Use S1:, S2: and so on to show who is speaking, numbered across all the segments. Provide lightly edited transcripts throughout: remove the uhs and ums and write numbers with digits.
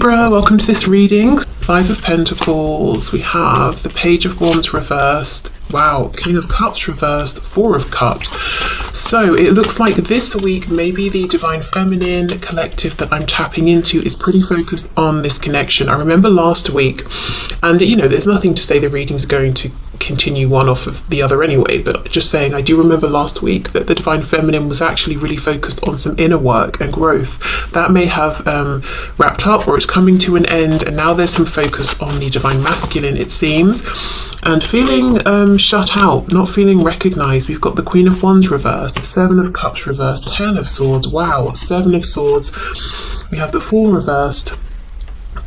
S1: Libra, welcome to this reading. Five of Pentacles, we have the Page of Wands reversed, wow, King of Cups reversed, Four of Cups. So it looks like this week maybe the Divine Feminine collective that I'm tapping into is pretty focused on this connection. I remember last week, and you know, there's nothing to say the readings are going to continue one off of the other anyway, but just saying, I do remember last week that the Divine Feminine was actually really focused on some inner work and growth. That may have wrapped up, or it's coming to an end, and now there's some focus on the Divine Masculine, it seems, and feeling shut out, not feeling recognized. We've got the Queen of Wands reversed, Seven of Cups reversed, Ten of Swords, wow, Seven of Swords. We have the Fool reversed,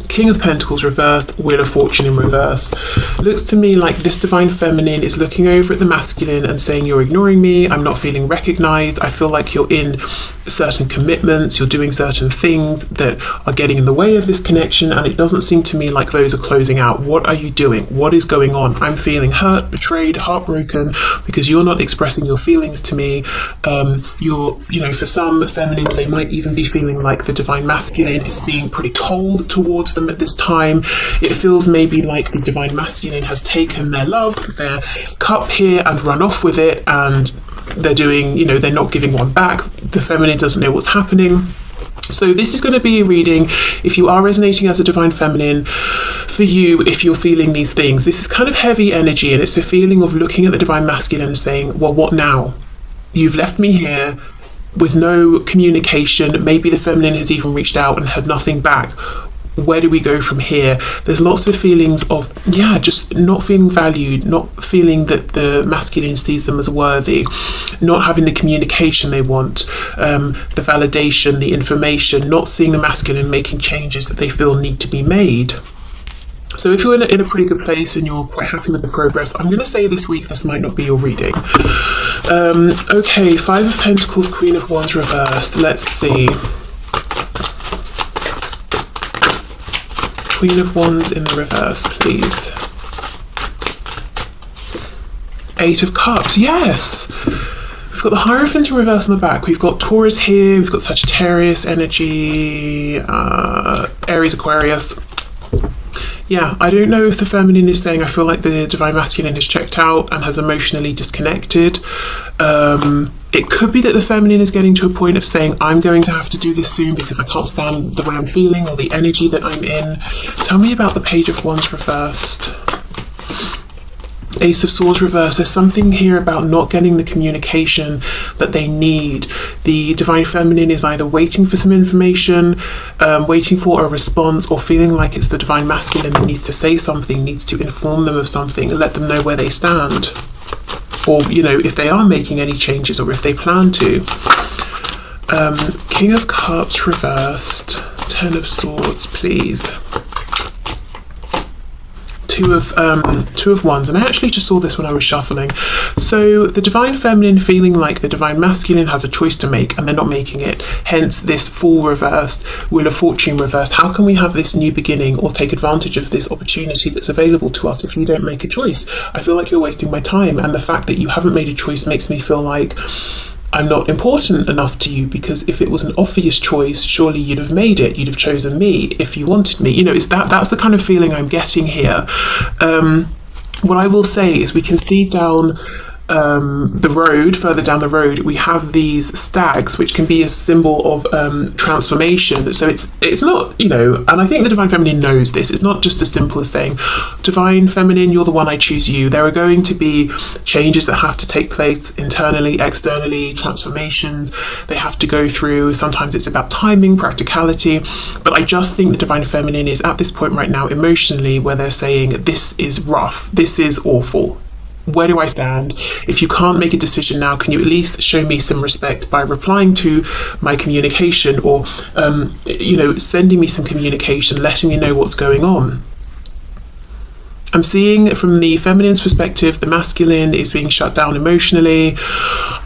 S1: King of Pentacles reversed, Wheel of Fortune in reverse. Looks to me like this Divine Feminine is looking over at the masculine and saying, you're ignoring me, I'm not feeling recognized, I feel like you're in certain commitments, you're doing certain things that are getting in the way of this connection, and it doesn't seem to me like those are closing out. What are you doing? What is going on? I'm feeling hurt, betrayed, heartbroken because you're not expressing your feelings to me. You're, you know, for some feminines, they might even be feeling like the Divine Masculine is being pretty cold towards them at this time. It feels maybe like the Divine Masculine has taken their love, their cup here, and run off with it, and they're doing, you know, they're not giving one back. The feminine doesn't know what's happening. So this is going to be a reading, if you are resonating as a Divine Feminine, for you, if you're feeling these things. This is kind of heavy energy, and it's a feeling of looking at the Divine Masculine and saying, well, what now? You've left me here with no communication. Maybe the feminine has even reached out and had nothing back. Where do we go from here? There's lots of feelings of, yeah, just not feeling valued, not feeling that the masculine sees them as worthy, not having the communication they want, the validation, the information, not seeing the masculine making changes that they feel need to be made. So if you're in a pretty good place and you're quite happy with the progress, I'm going to say this week this might not be your reading. Okay, Five of Pentacles, Queen of Wands reversed. Let's see. Queen of Wands in the reverse, please. Eight of Cups, yes! We've got the Hierophant in reverse on the back. We've got Taurus here, we've got Sagittarius energy, Aries, Aquarius. Yeah, I don't know if the feminine is saying, I feel like the Divine Masculine has checked out and has emotionally disconnected. It could be that the feminine is getting to a point of saying, I'm going to have to do this soon because I can't stand the way I'm feeling or the energy that I'm in. Tell me about the Page of Wands reversed. Ace of Swords reversed. There's something here about not getting the communication that they need. The Divine Feminine is either waiting for some information, waiting for a response, or feeling like it's the Divine Masculine that needs to say something, needs to inform them of something and let them know where they stand. Or, you know, if they are making any changes or if they plan to. King of Cups reversed. Ten of Swords, please. Two of Wands, and I actually just saw this when I was shuffling. So the Divine Feminine feeling like the Divine Masculine has a choice to make and they're not making it, hence this Fool reversed, Wheel of Fortune reversed. How can we have this new beginning or take advantage of this opportunity that's available to us if you don't make a choice? I feel like you're wasting my time, and the fact that you haven't made a choice makes me feel like I'm not important enough to you, because if it was an obvious choice, surely you'd have made it. You'd have chosen me if you wanted me. You know, that's the kind of feeling I'm getting here. What I will say is we can see down the road, further down the road, we have these stags, which can be a symbol of transformation. So it's not, you know, and I think the Divine Feminine knows this. It's not just as simple as saying, Divine Feminine, you're the one, I choose you. There are going to be changes that have to take place internally, externally, transformations they have to go through. Sometimes it's about timing, practicality, but I just think the Divine Feminine is at this point right now emotionally where they're saying, this is rough, this is awful. Where do I stand? If you can't make a decision now, can you at least show me some respect by replying to my communication, or you know, sending me some communication, letting me know what's going on? I'm seeing from the feminine's perspective, the masculine is being shut down emotionally.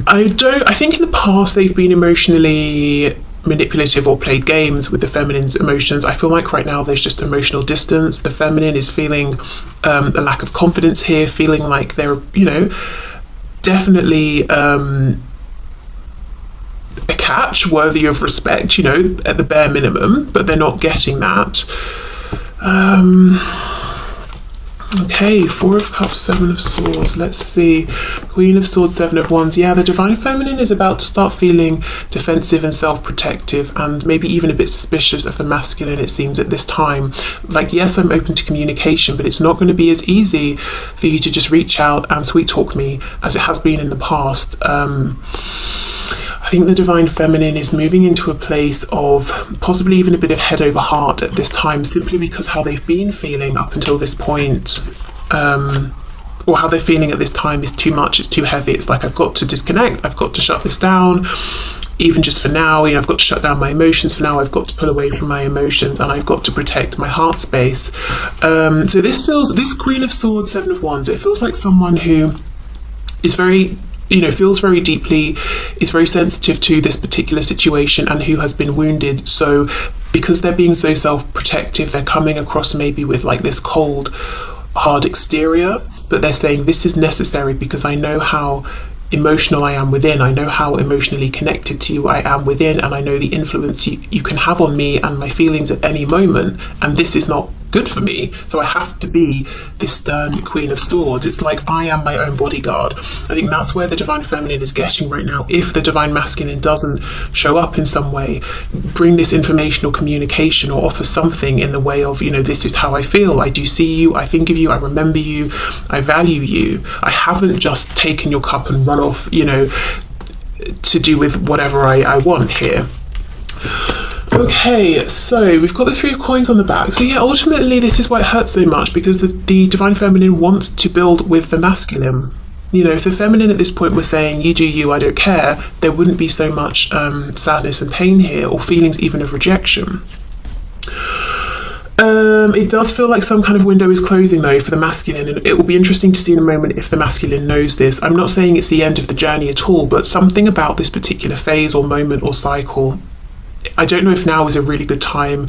S1: I think in the past they've been emotionally manipulative or played games with the feminine's emotions. I feel like right now there's just emotional distance. The feminine is feeling a lack of confidence here, feeling like they're, you know, definitely a catch worthy of respect, you know, at the bare minimum, but they're not getting that. Okay, Four of Cups, Seven of Swords. Let's see. Queen of Swords, Seven of Wands. Yeah, the Divine Feminine is about to start feeling defensive and self-protective, and maybe even a bit suspicious of the masculine, it seems, at this time. Like, yes, I'm open to communication, but it's not going to be as easy for you to just reach out and sweet talk me as it has been in the past. I think the Divine Feminine is moving into a place of possibly even a bit of head over heart at this time, simply because how they've been feeling up until this point, or how they're feeling at this time is too much, it's too heavy. It's like, I've got to disconnect, I've got to shut this down, even just for now, you know, I've got to shut down my emotions for now, I've got to pull away from my emotions, and I've got to protect my heart space. So this Queen of Swords, Seven of Wands, it feels like someone who is very, you know, feels very deeply, is very sensitive to this particular situation, and who has been wounded. So because they're being so self-protective, they're coming across maybe with like this cold, hard exterior, but they're saying this is necessary because I know how emotional I am within, I know how emotionally connected to you I am within, and I know the influence you can have on me and my feelings at any moment, and this is not good for me, so I have to be this stern Queen of Swords. It's like I am my own bodyguard. I think that's where the Divine Feminine is getting right now. If the Divine Masculine doesn't show up in some way, bring this information or communication, or offer something in the way of, you know, this is how I feel, I do see you, I think of you, I remember you, I value you, I haven't just taken your cup and run off, you know, to do with whatever I want here. Okay, so we've got the Three of Coins on the back. So yeah, ultimately this is why it hurts so much, because the Divine Feminine wants to build with the masculine. You know, if the feminine at this point was saying, you do you, I don't care, there wouldn't be so much sadness and pain here, or feelings even of rejection. It does feel like some kind of window is closing though for the masculine, and it will be interesting to see in a moment if the masculine knows this. I'm not saying it's the end of the journey at all, but something about this particular phase or moment or cycle, I don't know if now is a really good time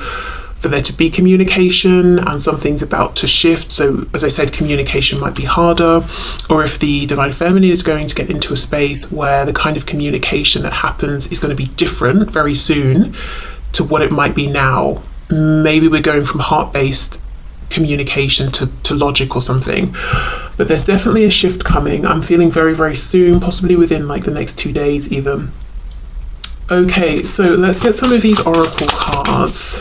S1: for there to be communication, and something's about to shift. So as I said, communication might be harder, or if the Divine Feminine is going to get into a space where the kind of communication that happens is going to be different very soon to what it might be now. Maybe we're going from heart-based communication to logic or something, but there's definitely a shift coming. I'm feeling very, very soon, possibly within like the next 2 days even. Okay, so let's get some of these oracle cards.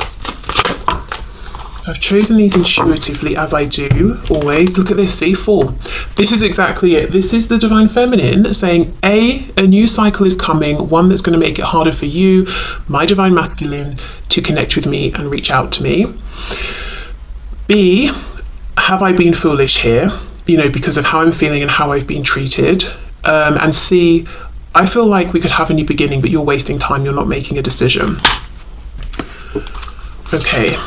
S1: I've chosen these intuitively, as I do always. Look at this, see, 4. This is exactly it. This is the Divine Feminine saying, A, a new cycle is coming, one that's going to make it harder for you, my Divine Masculine, to connect with me and reach out to me. B, have I been foolish here, you know, because of how I'm feeling and how I've been treated? And C, I feel like we could have a new beginning, but you're wasting time, you're not making a decision. Okay.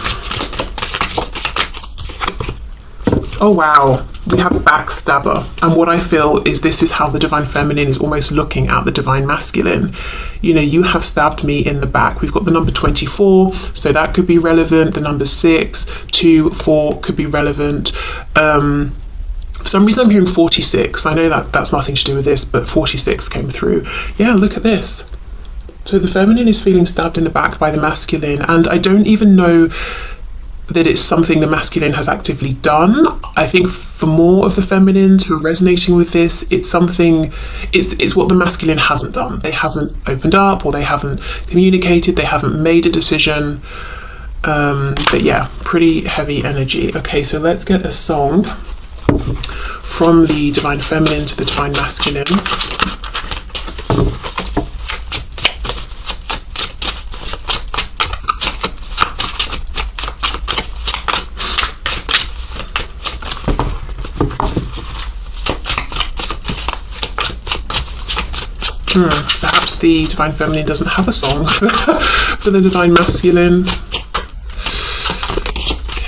S1: Oh wow, we have a backstabber. And what I feel is this is how the Divine Feminine is almost looking at the Divine Masculine. You know, you have stabbed me in the back. We've got the number 24, so that could be relevant. The number 6, 2, 4 could be relevant. For some reason I'm hearing 46. I know that that's nothing to do with this, but 46 came through. Yeah, look at this. So the feminine is feeling stabbed in the back by the masculine, and I don't even know that it's something the masculine has actively done. I think for more of the feminines who are resonating with this, it's something, it's what the masculine hasn't done. They haven't opened up, or they haven't communicated, they haven't made a decision. But yeah, pretty heavy energy. Okay, so let's get a song from the Divine Feminine to the Divine Masculine. Perhaps the Divine Feminine doesn't have a song for the Divine Masculine.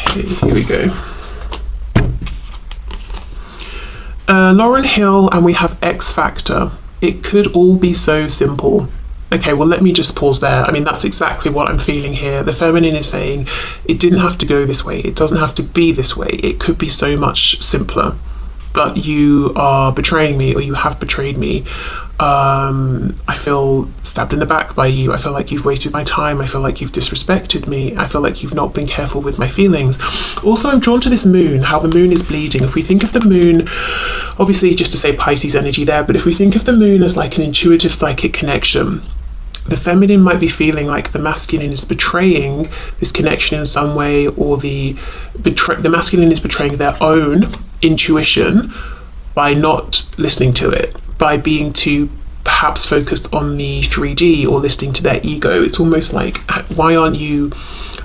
S1: Okay, here we go. Lauryn Hill, and we have X Factor. It could all be so simple. Okay, well, let me just pause there. I mean, that's exactly what I'm feeling here. The feminine is saying it didn't have to go this way. It doesn't have to be this way. It could be so much simpler. But you are betraying me, or you have betrayed me. I feel stabbed in the back by you. I feel like you've wasted my time. I feel like you've disrespected me. I feel like you've not been careful with my feelings. Also, I'm drawn to this moon, how the moon is bleeding. If we think of the moon, obviously just to say Pisces energy there, but if we think of the moon as like an intuitive psychic connection, the feminine might be feeling like the masculine is betraying this connection in some way, or the masculine is betraying their own intuition by not listening to it, by being too perhaps focused on the 3D or listening to their ego. It's almost like, why aren't you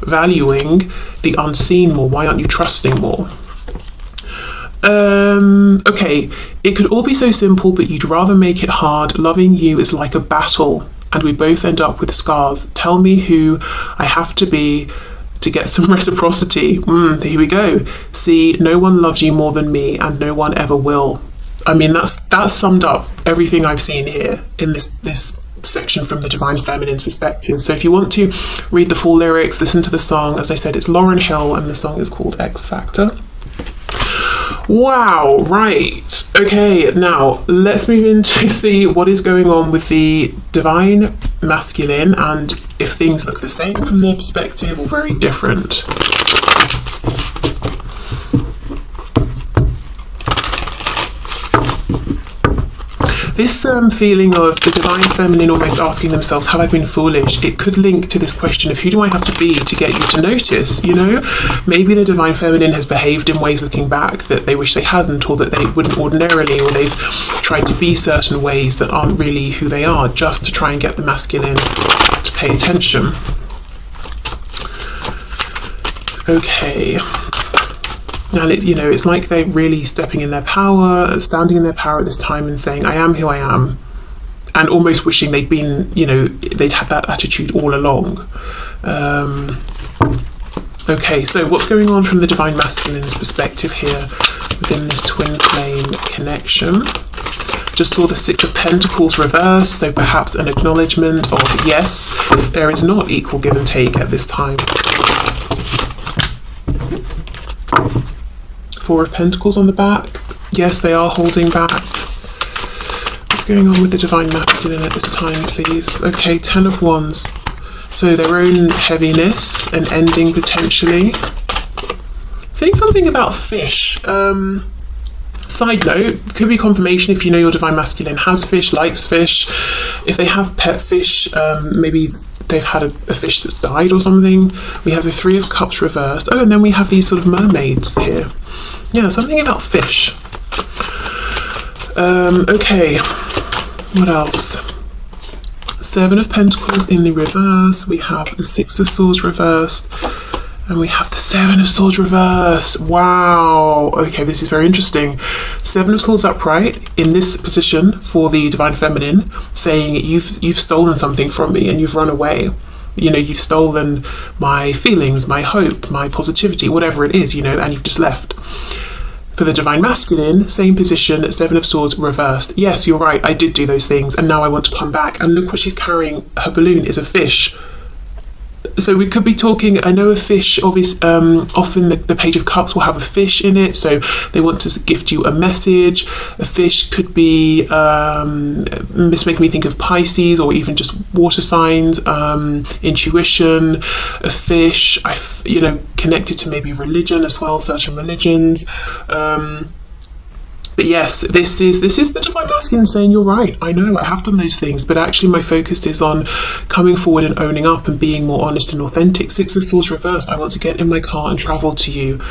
S1: valuing the unseen more? Why aren't you trusting more? Okay, it could all be so simple, but you'd rather make it hard. Loving you is like a battle, and we both end up with scars. Tell me who I have to be to get some reciprocity. Here we go. See, no one loves you more than me, and no one ever will. I mean, that's summed up everything I've seen here in this section from the Divine Feminine's perspective. So if you want to read the full lyrics, listen to the song. As I said, it's Lauryn Hill, and the song is called X Factor. Wow, right. Okay, now let's move in to see what is going on with the Divine Masculine, and if things look the same from their perspective or very different. This feeling of the Divine Feminine almost asking themselves, have I been foolish? It could link to this question of who do I have to be to get you to notice, you know? Maybe the Divine Feminine has behaved in ways looking back that they wish they hadn't, or that they wouldn't ordinarily, or they've tried to be certain ways that aren't really who they are, just to try and get the masculine to pay attention. Okay. And it's like they're really stepping in their power, standing in their power at this time and saying, I am who I am, and almost wishing they'd been, they'd had that attitude all along. Okay, so what's going on from the Divine Masculine's perspective here within this twin flame connection? Just saw the Six of Pentacles reversed, so perhaps an acknowledgement of, yes, there is not equal give and take at this time. Four of Pentacles on the back. Yes, they are holding back. What's going on with the Divine Masculine at this time, please? Okay, Ten of Wands. So their own heaviness and ending potentially. Saying something about fish. Side note, could be confirmation if you know your Divine Masculine has fish, likes fish. If they have pet fish, maybe they've had a fish that's died or something. We have the Three of Cups reversed. Oh, and then we have these sort of mermaids here. Yeah, something about fish. Okay, what else? Seven of Pentacles in the reverse. We have the Six of Swords reversed. And we have the Seven of Swords reversed. Wow. Okay, this is very interesting. Seven of Swords upright in this position for the Divine Feminine, saying you've stolen something from me and you've run away. You've stolen my feelings, my hope, my positivity, whatever it is, and you've just left. For the Divine Masculine, same position, Seven of Swords reversed. Yes, you're right, I did do those things, and now I want to come back. And look what she's carrying. Her balloon is a fish. So we could be talking, I know a fish, obviously, often the Page of Cups will have a fish in it, so they want to gift you a message. A fish could be, this making me think of Pisces, or even just water signs, intuition. A fish, connected to maybe religion as well, certain religions. But yes, this is the Divine Masculine saying, you're right, I know, I have done those things, but actually my focus is on coming forward and owning up and being more honest and authentic. Six of Swords reversed, I want to get in my car and travel to you,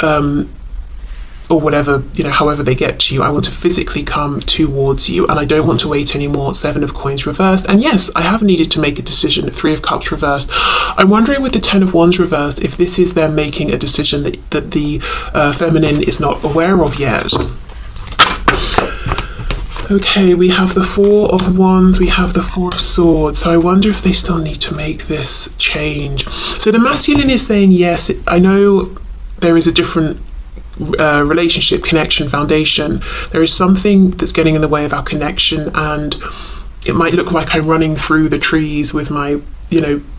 S1: or whatever, however they get to you. I want to physically come towards you, and I don't want to wait anymore. Seven of Coins reversed, and yes, I have needed to make a decision. Three of Cups reversed. I'm wondering with the Ten of Wands reversed, if this is them making a decision that the feminine is not aware of yet. Okay, we have the Four of Wands, we have the Four of Swords, so I wonder if they still need to make this change. So the masculine is saying, yes, I know there is a different relationship, connection, foundation. There is something that's getting in the way of our connection, and it might look like I'm running through the trees with my,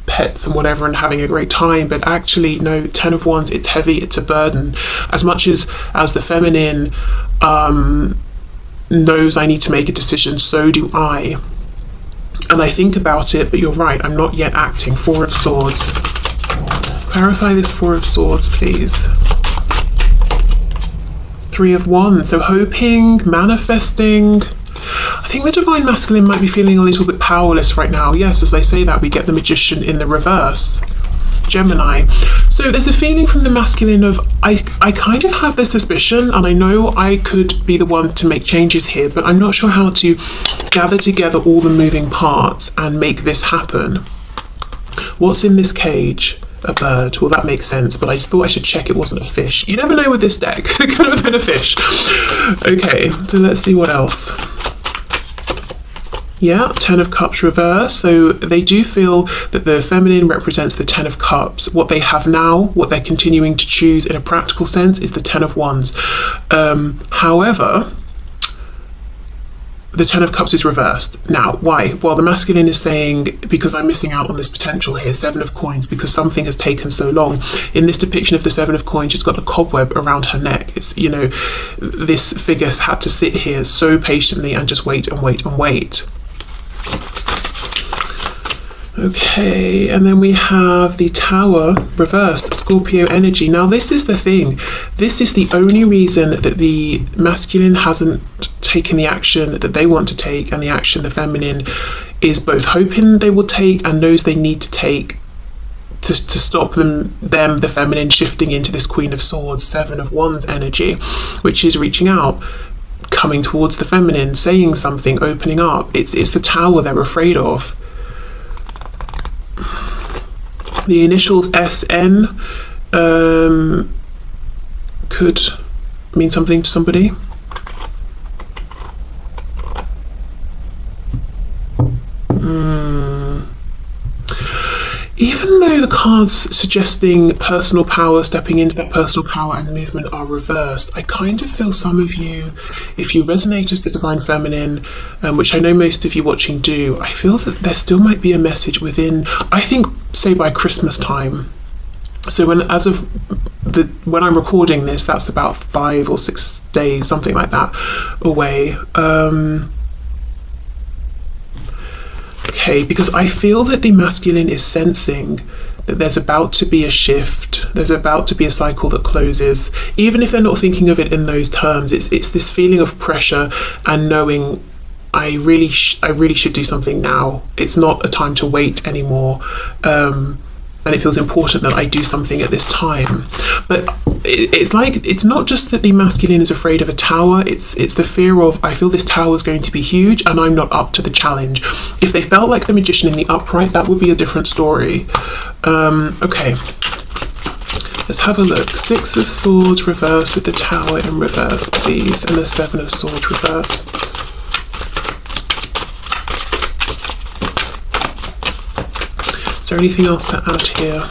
S1: pets and whatever and having a great time, but actually, no, Ten of Wands, it's heavy, it's a burden. As much as the feminine, knows I need to make a decision, so do I. And I think about it, but you're right, I'm not yet acting. Four of Swords. Clarify this Four of Swords, please. Three of Wands. So hoping, manifesting. I think the Divine Masculine might be feeling a little bit powerless right now. Yes, as I say that, we get the Magician in the reverse. Gemini. So there's a feeling from the masculine of, I kind of have the suspicion, and I know I could be the one to make changes here, but I'm not sure how to gather together all the moving parts and make this happen. What's in this cage? A bird. Well, that makes sense, but I thought I should check it wasn't a fish. You never know with this deck. It could have been a fish. Okay, so let's see what else. Yeah, Ten of Cups reverse. So they do feel that the feminine represents the Ten of Cups. What they have now, what they're continuing to choose in a practical sense, is the Ten of Wands. However, the Ten of Cups is reversed. Now, why? Well, the masculine is saying, because I'm missing out on this potential here. Seven of Coins, because something has taken so long. In this depiction of the Seven of Coins, she's got a cobweb around her neck. It's, you know, this figure had to sit here so patiently and just wait and wait and wait. Okay, and then we have the Tower reversed, Scorpio energy. Now this is the thing, this is the only reason that the masculine hasn't taken the action that they want to take, and the action the feminine is both hoping they will take and knows they need to take to stop them, the feminine, shifting into this Queen of Swords, Seven of Wands energy, which is reaching out, coming towards the feminine, saying something, opening up. It's the Tower they're afraid of. The initials SN could mean something to somebody. Even though the cards suggesting personal power, stepping into that personal power and movement are reversed, I kind of feel some of you, if you resonate as the Divine Feminine, which I know most of you watching do, I feel that there still might be a message within, I think, say by Christmas time. So when I'm recording this, that's about 5 or 6 days, something like that, away. Okay, because I feel that the masculine is sensing that there's about to be a shift, there's about to be a cycle that closes, even if they're not thinking of it in those terms. It's this feeling of pressure and knowing I really should do something now. It's not a time to wait anymore, and it feels important that I do something at this time. But it's like, it's not just that the masculine is afraid of a tower, it's the fear of, I feel this tower is going to be huge and I'm not up to the challenge. If they felt like the Magician in the upright, that would be a different story. Okay, let's have a look. Six of Swords reversed with the Tower in reverse, please, and the Seven of Swords reversed. Is there anything else to add here?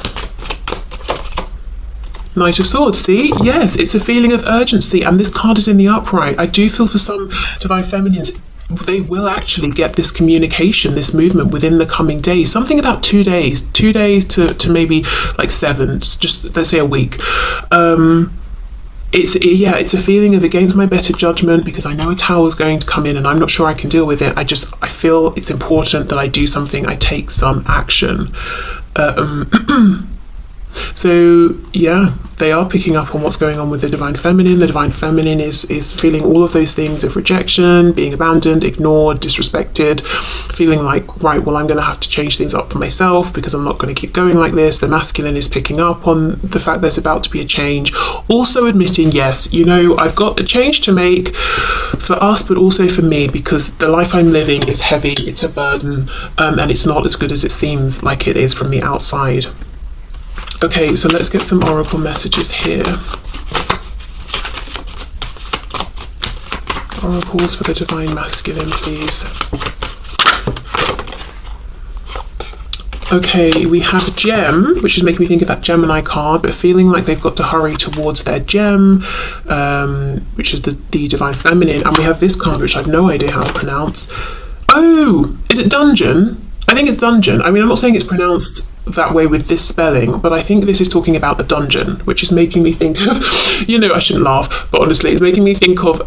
S1: Knight of Swords, see? Yes, it's a feeling of urgency, and this card is in the upright. I do feel for some Divine Feminines, they will actually get this communication, this movement within the coming days. Something about 2 days. 2 days to maybe like 7, just let's say a week. It's a feeling of against my better judgment, because I know a tower is going to come in and I'm not sure I can deal with it. I feel it's important that I do something, I take some action. So yeah, they are picking up on what's going on with the Divine Feminine. The Divine Feminine is feeling all of those things of rejection, being abandoned, ignored, disrespected, feeling like, right, well, I'm going to have to change things up for myself because I'm not going to keep going like this. The masculine is picking up on the fact there's about to be a change, also admitting, yes, you know, I've got a change to make for us, but also for me, because the life I'm living is heavy, it's a burden, and it's not as good as it seems like it is from the outside. Okay, so let's get some oracle messages here. Oracles for the Divine Masculine, please. Okay, we have a gem, which is making me think of that Gemini card, but feeling like they've got to hurry towards their gem, which is the Divine Feminine. And we have this card, which I've no idea how to pronounce. Oh, is it Dungeon? I think it's Dungeon. I mean, I'm not saying it's pronounced that way with this spelling, but I think this is talking about a dungeon, which is making me think of, you know, I shouldn't laugh, but honestly, it's making me think of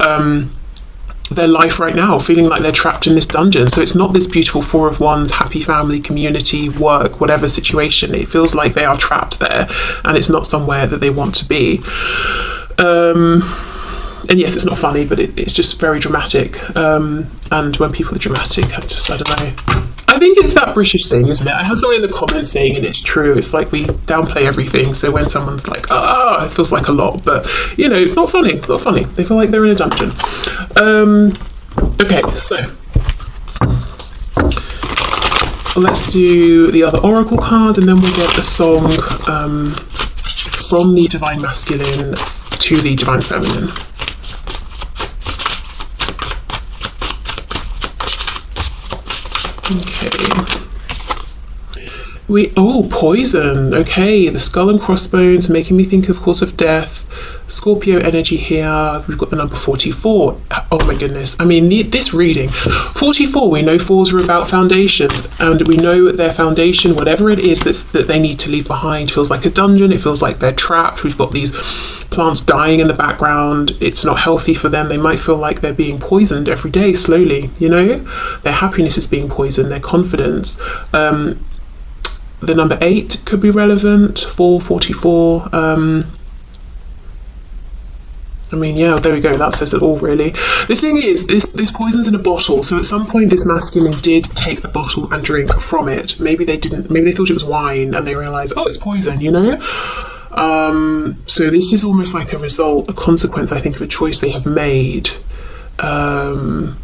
S1: their life right now, feeling like they're trapped in this dungeon. So it's not this beautiful Four of Wands, happy family, community, work, whatever situation. It feels like they are trapped there, and it's not somewhere that they want to be. And yes, it's not funny, but it's just very dramatic. And when people are dramatic, I don't know. I think it's that British thing, isn't it? I had someone in the comments saying, and it's true, it's like we downplay everything. So when someone's like, it feels like a lot, but you know, it's not funny. It's not funny. They feel like they're in a dungeon. Okay, so let's do the other oracle card, and then we'll get a song from the Divine Masculine to the Divine Feminine. Okay. Poison. Okay, the skull and crossbones, making me think, of course, of death. Scorpio energy here. We've got the number 44. Oh my goodness. I mean, this reading. 44, we know fours are about foundations, and we know their foundation, whatever it is that they need to leave behind, feels like a dungeon. It feels like they're trapped. We've got these plants dying in the background. It's not healthy for them. They might feel like they're being poisoned every day, slowly, you know? Their happiness is being poisoned, their confidence. The number 8 could be relevant, 444. I mean, yeah, there we go. That says it all, really. The thing is, this poison's in a bottle, so at some point this masculine did take the bottle and drink from it. Maybe they didn't. Maybe they thought it was wine, and they realised, oh, it's poison, you know? So this is almost like a result, a consequence, I think, of a choice they have made. But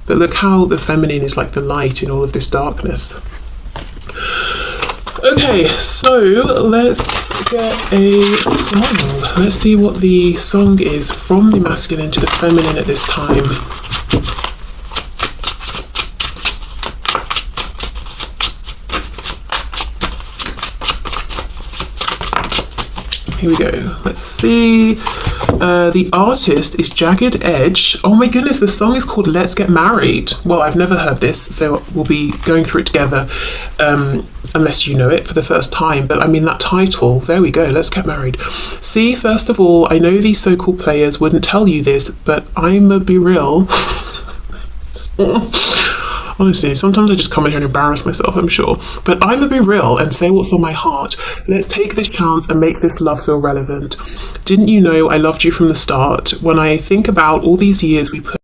S1: look how the feminine is like the light in all of this darkness. Okay, so let's get a song. Let's see what the song is from the masculine to the feminine at this time. Here we go. Let's see. The artist is Jagged Edge. Oh my goodness, the song is called Let's Get Married. Well, I've never heard this, so we'll be going through it together, unless you know it for the first time. But I mean, that title, there we go, Let's Get Married. See, first of all, I know these so-called players wouldn't tell you this, but I'ma be real. Honestly, sometimes I just come in here and embarrass myself, I'm sure. But I'm gonna be real and say what's on my heart. Let's take this chance and make this love feel relevant. Didn't you know I loved you from the start? When I think about all these years we put